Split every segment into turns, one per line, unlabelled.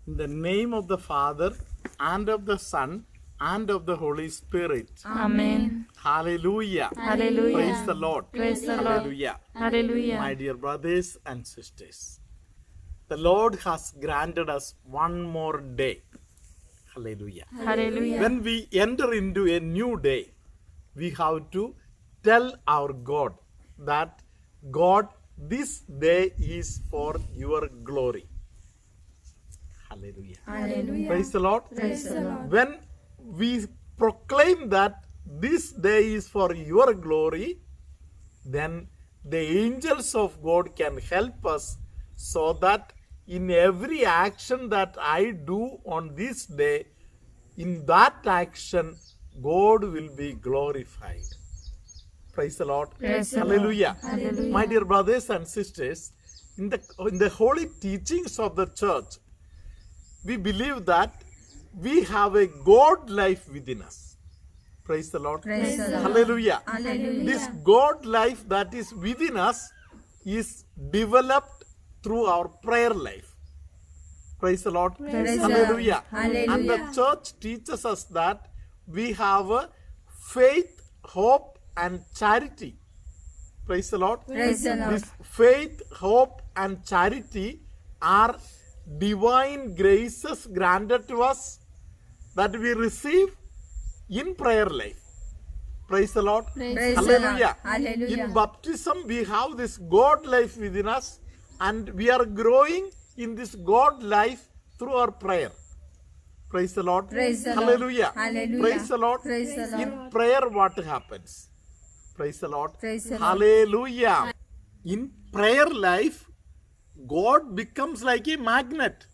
In the name of the Father, and of the Son, and of the Holy Spirit.
Amen.
Hallelujah.
Hallelujah.
Praise the Lord.
Praise the Lord.
Hallelujah.
Hallelujah.
My dear brothers and sisters, the Lord has granted us one more day. Hallelujah.
Hallelujah.
When we enter into a new day, we have to tell our God that, God, this day is for your glory. Hallelujah.
Hallelujah.
Praise the Lord.
Praise the Lord.
When we proclaim that this day is for your glory, then the angels of God can help us so that in every action that I do on this day, in that action, God will be glorified. Praise the Lord.
Praise the
Hallelujah.
Lord. Hallelujah.
My dear brothers and sisters, in the holy teachings of the church, we believe that we have a God life within us. Praise the Lord.
Praise the Lord.
Hallelujah.
Hallelujah.
This God life that is within us is developed through our prayer life. Praise the Lord.
Praise the
Hallelujah.
Lord. Hallelujah.
And the church teaches us that we have a faith, hope, and charity. Praise the Lord.
Praise the Lord.
This faith, hope, and charity are divine graces granted to us that we receive in prayer life. Praise the Lord.
Praise the Lord.
Hallelujah.
Hallelujah.
In baptism, we have this God life within us, and we are growing in this God life through our prayer. Praise the Lord.
Praise the Lord.
Hallelujah.
Hallelujah.
Praise the Lord.
Praise the Lord.
In prayer, what happens? Praise the Lord.
Praise the Lord.
Hallelujah. In prayer life, God becomes like a magnet.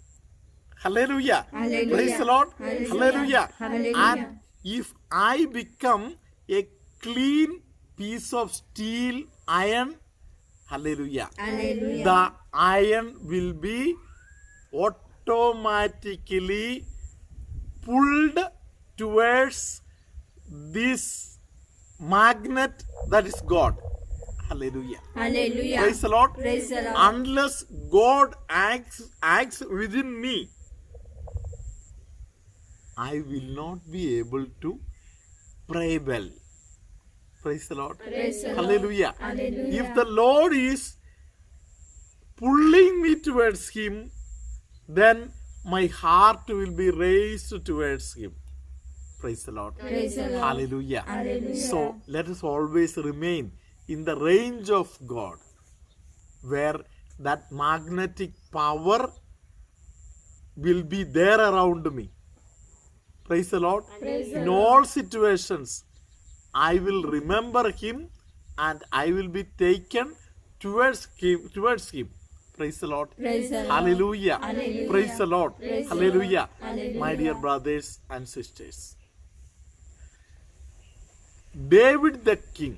Hallelujah.
Hallelujah.
Praise the Lord.
Hallelujah.
Hallelujah.
Hallelujah.
And if I become a clean piece of steel, iron, hallelujah,
Hallelujah.
the iron will be automatically pulled towards this magnet that is God. Hallelujah.
Hallelujah.
Praise the Lord.
Praise the Lord.
Unless God acts within me, I will not be able to pray well. Praise the Lord.
Praise the Lord.
Hallelujah.
Hallelujah.
If the Lord is pulling me towards Him, then my heart will be raised towards Him. Praise the Lord.
Praise the Lord.
Hallelujah.
Hallelujah.
So let us always remain in the range of God, where that magnetic power will be there around me. Praise the Lord. In all situations, I will remember Him and I will be taken towards Him. Praise the Lord.
Praise the Lord.
Hallelujah.
Hallelujah.
Praise the Lord.
Praise the
Hallelujah.
Lord. Hallelujah.
My dear brothers and sisters, David the king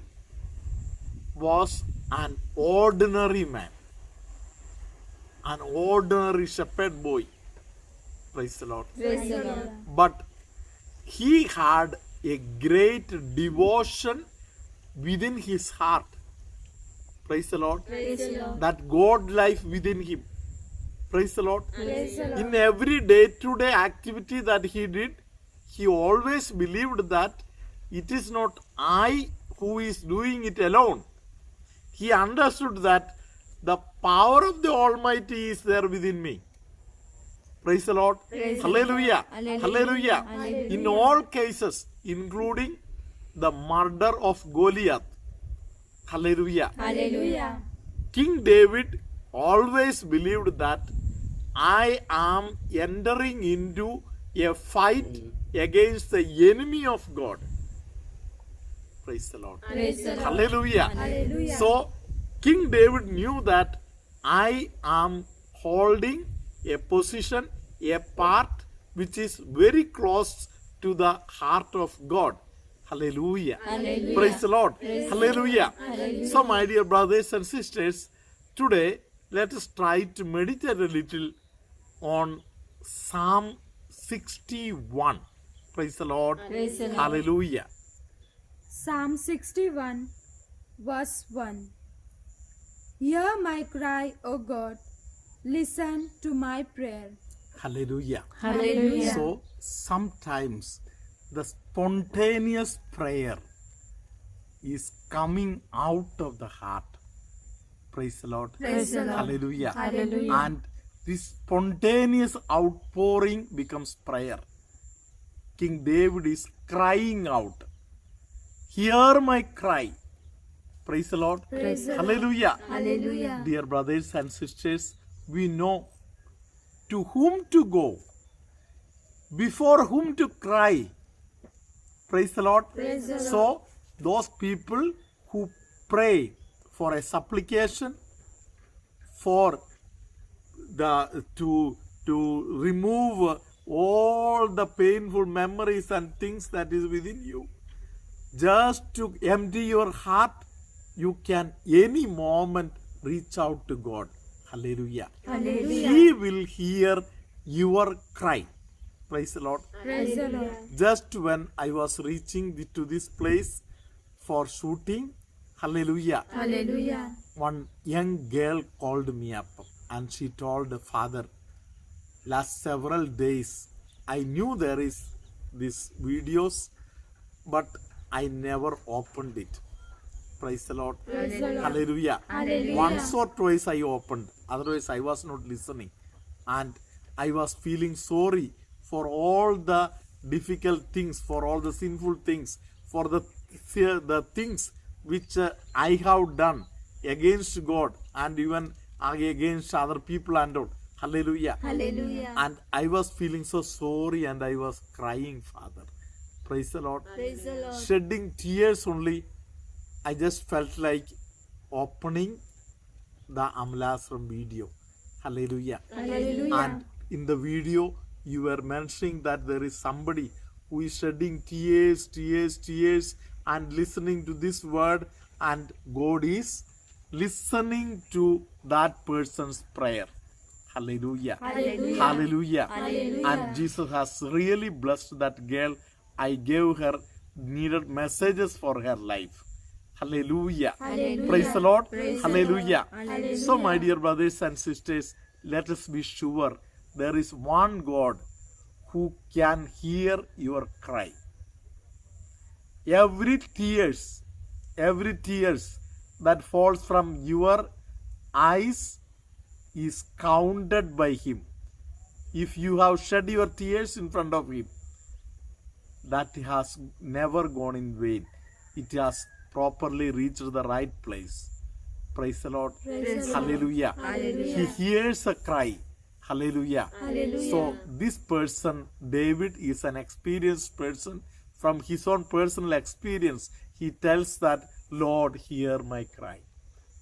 was an ordinary man, an ordinary shepherd boy. Praise the Lord.
Praise the Lord.
But he had a great devotion within his heart. Praise the Lord.
Praise the Lord.
That God life within him. Praise the Lord.
Praise the Lord.
In every day-to-day activity that he did, he always believed that it is not I who is doing it alone. He understood that the power of the Almighty is there within me. Praise the Lord.
Praise the
Hallelujah.
Lord. Hallelujah.
Hallelujah.
Hallelujah.
In all cases, including the murder of Goliath. Hallelujah.
Hallelujah.
King David always believed that I am entering into a fight against the enemy of God. Praise the Lord.
Praise the Lord.
Hallelujah.
Hallelujah.
So, King David knew that I am holding a position, a part which is very close to the heart of God. Hallelujah.
Hallelujah.
Praise the Lord.
Praise the
Hallelujah.
Lord. Hallelujah.
So, my dear brothers and sisters, today let us try to meditate a little on Psalm 61. Praise the Lord.
Praise the Lord.
Hallelujah.
Psalm 61, verse 1. Hear my cry, O God. Listen to my prayer.
Hallelujah.
Hallelujah.
So sometimes the spontaneous prayer is coming out of the heart. Praise the Lord.
Praise the Lord.
Hallelujah.
Hallelujah.
And this spontaneous outpouring becomes prayer. King David is crying out, "Hear my cry." Praise the Lord.
Praise the Lord.
Hallelujah.
Hallelujah.
Dear brothers and sisters, we know to whom to go, before whom to cry. Praise the Lord.
Praise the Lord.
So, those people who pray for a supplication, for to remove all the painful memories and things that is within you, just to empty your heart, you can any moment reach out to God. Hallelujah.
Hallelujah.
He will hear your cry. Praise the Lord.
Praise the Lord.
Just when I was reaching to this place for shooting, hallelujah,
Hallelujah.
one young girl called me up and she told the father, last several days I knew there is these videos, but I never opened it. Praise the Lord.
Praise the Lord.
Hallelujah.
Hallelujah.
Once or twice I opened, otherwise I was not listening. And I was feeling sorry for all the difficult things, for all the sinful things, for the things which I have done against God and even against other people and all. Hallelujah.
Hallelujah.
And I was feeling so sorry and I was crying, Father. Praise the Lord.
Praise the Lord.
Shedding tears only. I just felt like opening the Amlasram video. Hallelujah.
Hallelujah.
And in the video, you were mentioning that there is somebody who is shedding tears, and listening to this word, and God is listening to that person's prayer. Hallelujah.
Hallelujah.
Hallelujah.
Hallelujah.
And Jesus has really blessed that girl. I gave her needed messages for her life. Hallelujah.
Hallelujah.
Praise the Lord.
Praise the
Hallelujah.
Lord. Hallelujah.
So, my dear brothers and sisters, let us be sure there is one God who can hear your cry. Every tears that falls from your eyes is counted by Him. If you have shed your tears in front of Him, that has never gone in vain. It has properly reached the right place. Praise the Lord.
Praise the Lord.
Hallelujah.
Hallelujah.
He hears a cry. Hallelujah.
Hallelujah.
So this person, David, is an experienced person. From his own personal experience, he tells that, Lord, hear my cry.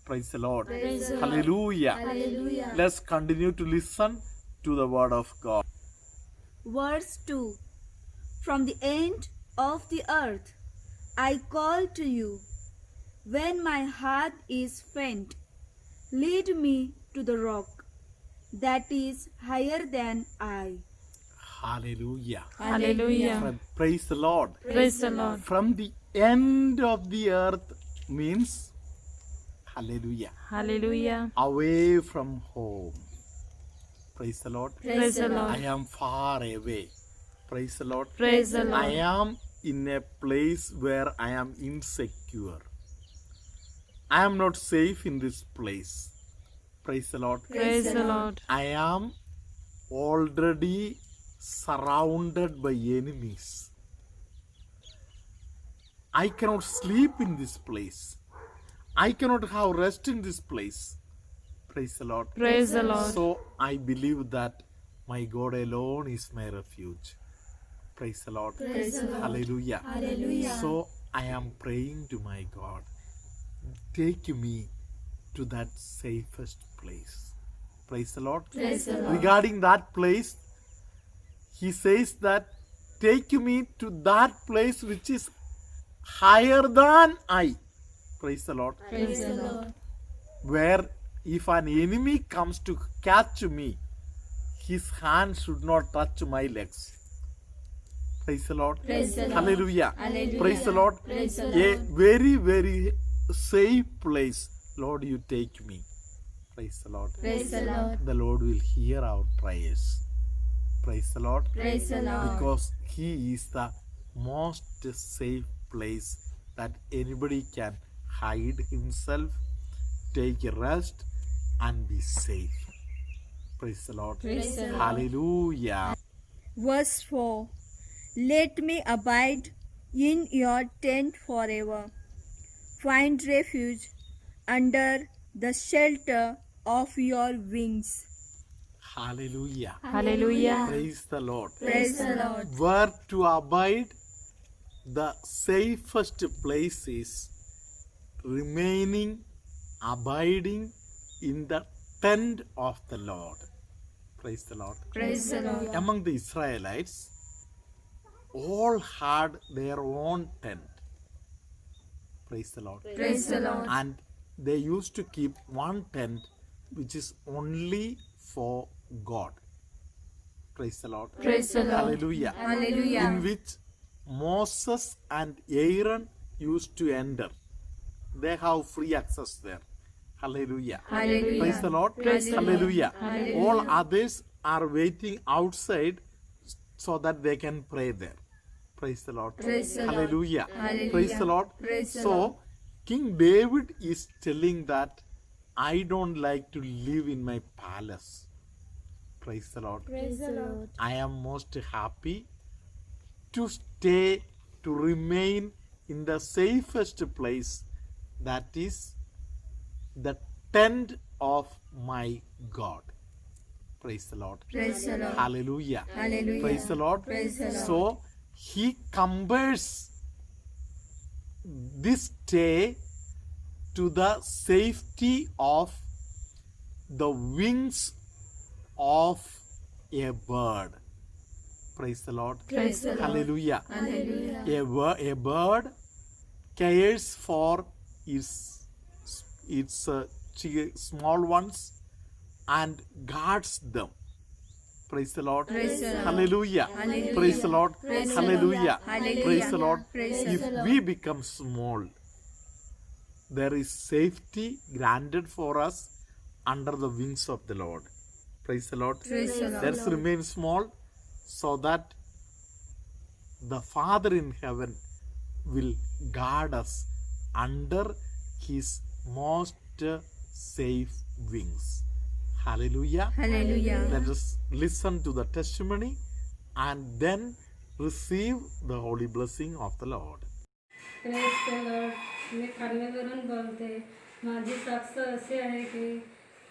Praise the Lord.
Praise the Lord.
Hallelujah.
Hallelujah.
Let's continue to listen to the word of God.
Verse 2. From the end of the earth I call to you. When my heart is faint, lead me to the rock that is higher than I.
Hallelujah.
Hallelujah.
Praise the Lord.
Praise the Lord.
From the end of the earth means, hallelujah,
Hallelujah.
away from home. Praise the Lord.
Praise the
I
Lord.
am far away. Praise the Lord.
Praise the
I
Lord.
am in a place where I am insecure. I am not safe in this place. Praise the Lord.
Praise the Lord.
I am already surrounded by enemies. I cannot sleep in this place. I cannot have rest in this place. Praise the Lord.
Praise the Lord.
So I believe that my God alone is my refuge. Praise the Lord.
Praise the Lord.
Hallelujah.
Hallelujah.
So I am praying to my God. Take me to that safest place. Praise the Lord.
Praise the Lord.
Regarding that place, he says that take me to that place which is higher than I. Praise the Lord.
Praise the Lord.
Where if an enemy comes to catch me, his hand should not touch my legs. Praise the Lord.
Praise the Lord.
Hallelujah.
Hallelujah.
Praise the Lord.
Praise the
A
Lord.
very, very safe place. Lord, you take me. Praise the Lord.
Praise the Lord.
The Lord will hear our prayers. Praise the Lord.
Praise the Lord.
Because He is the most safe place that anybody can hide himself, take a rest, and be safe. Praise the Lord.
Praise the Lord.
Hallelujah.
Verse 4. Let me abide in your tent forever. Find refuge under the shelter of your wings.
Hallelujah.
Hallelujah.
Praise the Lord.
Praise the Lord.
Where to abide? The safest place is remaining, abiding in the tent of the Lord. Praise the Lord.
Praise the Lord.
Among the Israelites, all had their own tent. Praise the Lord.
Praise the Lord.
And they used to keep one tent which is only for God. Praise the Lord.
Praise the Lord.
Hallelujah.
Hallelujah.
In which Moses and Aaron used to enter. They have free access there. Hallelujah.
Hallelujah.
Praise the Lord.
Praise the Lord.
Hallelujah.
Hallelujah.
All others are waiting outside so that they can pray there. Praise the Lord.
Praise the Lord.
Hallelujah.
Hallelujah.
Praise the Lord.
Praise the
So,
Lord.
King David is telling that I don't like to live in my palace. Praise the Lord.
Praise the Lord.
I am most happy to stay, to remain in the safest place, that is the tent of my God. Praise the Lord.
Praise the Lord.
Hallelujah.
Hallelujah.
Praise the Lord.
Praise the Lord.
So he compares this stay to the safety of the wings of a bird. Praise the Lord.
Praise the Lord.
Hallelujah.
Hallelujah.
A bird cares for its small ones and guards them. Praise the Lord.
Praise the Lord.
Hallelujah.
Hallelujah.
Praise the Lord.
Praise the
Hallelujah.
Hallelujah.
Praise the Lord.
Praise
If
the Lord.
we become small, there is safety granted for us under the wings of the Lord. Praise the Lord.
Praise the Lord.
Let's remain small so that the Father in heaven will guard us under His most safe wings. Hallelujah.
Hallelujah.
Let us listen to the testimony and then receive the holy blessing of the Lord.
Praise the Lord. मी खानवेवरून बोलते. माझी साक्ष अशी आहे की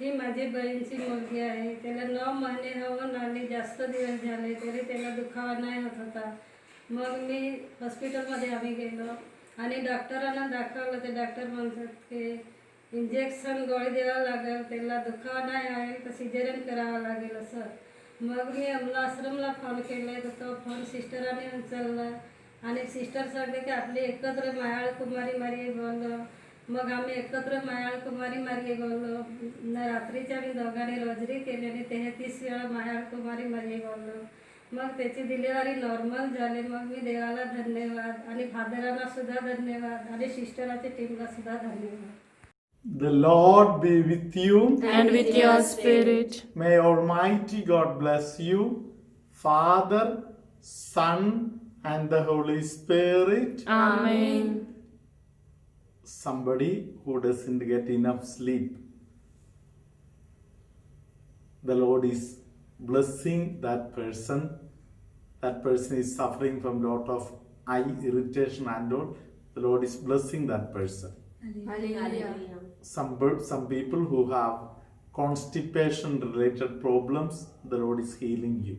ही माझी बहीणची मुलगी आहे. त्याला 9 महिने होऊन आणि जास्त दिवस झाले तरी त्याला दुखावा नाही होत होता. मग मी हॉस्पिटलमध्ये आम्ही गेलो आणि डॉक्टरांना दाखवलं. ते डॉक्टर म्हणतात की इंजेक्शन गोळी द्यावं लागेल, त्याला दुखावा नाही आहे तर सिजेरियन करावं लागेल असं. मग मी अमला आश्रमला फोन केला तर तो फोन सिस्टरांनी उचलला आणि सिस्टर सांगते की आपली एकत्र मायाळ कुमारी मार्गे बोललो. मग आम्ही एकत्र मायाळ कुमारी मार्गे बोललो. रात्रीच्या आम्ही दोघांनी रोजरी केली आणि 33 वेळा मायाळ कुमारी मार्गे बोललो. मग त्याची डिलिव्हरी नॉर्मल झाली. मग मी देवाला धन्यवाद आणि फादरांना सुद्धा धन्यवाद आणि सिस्टराच्या टीमला सुद्धा धन्यवाद.
The Lord be with you.
And with your spirit.
May Almighty God bless you, Father, Son, and the Holy Spirit.
Amen.
Somebody who doesn't get enough sleep, the Lord is blessing that person. That person is suffering from lot of eye irritation and all. The Lord is blessing that person.
Hallelujah.
Some people who have constipation related problems, the Lord is healing you.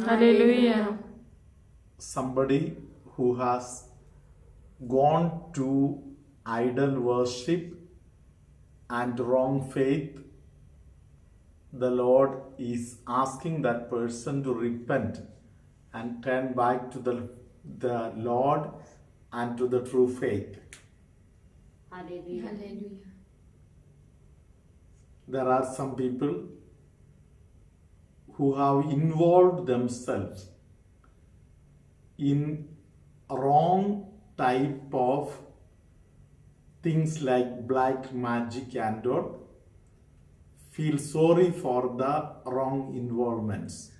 Hallelujah.
Somebody who has gone to idol worship and wrong faith, the Lord is asking that person to repent and turn back to the Lord and to the true faith.
Hallelujah.
There are some people who have involved themselves in wrong type of things like black magic and all, feel sorry for the wrong involvements.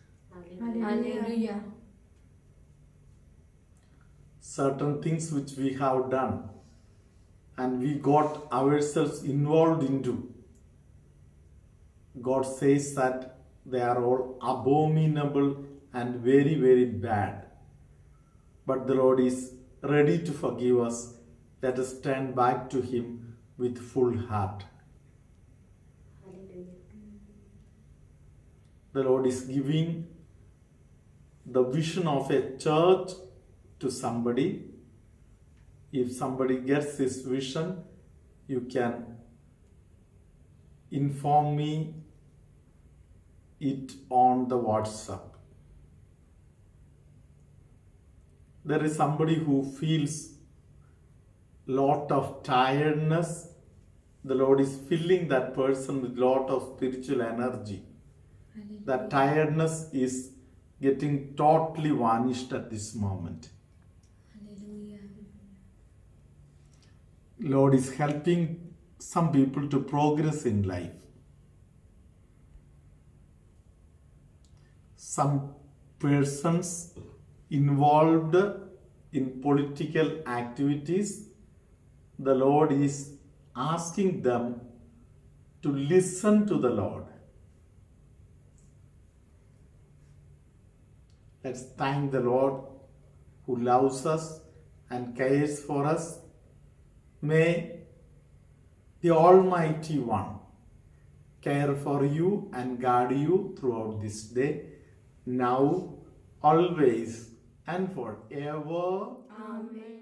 Hallelujah.
Certain things which we have done and we got ourselves involved into, God says that they are all abominable and very, very bad. But the Lord is ready to forgive us. Let us turn back to Him with full heart. The Lord is giving the vision of a church to somebody. If somebody gets this vision, you can inform me it on the WhatsApp. There is somebody who feels lot of tiredness. The Lord is filling that person with lot of spiritual energy. That tiredness is getting totally vanished at this moment. Lord is helping some people to progress in life. Some persons involved in political activities, the Lord is asking them to listen to the Lord. Let's thank the Lord who loves us and cares for us. May the Almighty One care for you and guard you throughout this day, now, always, and forever.
Amen.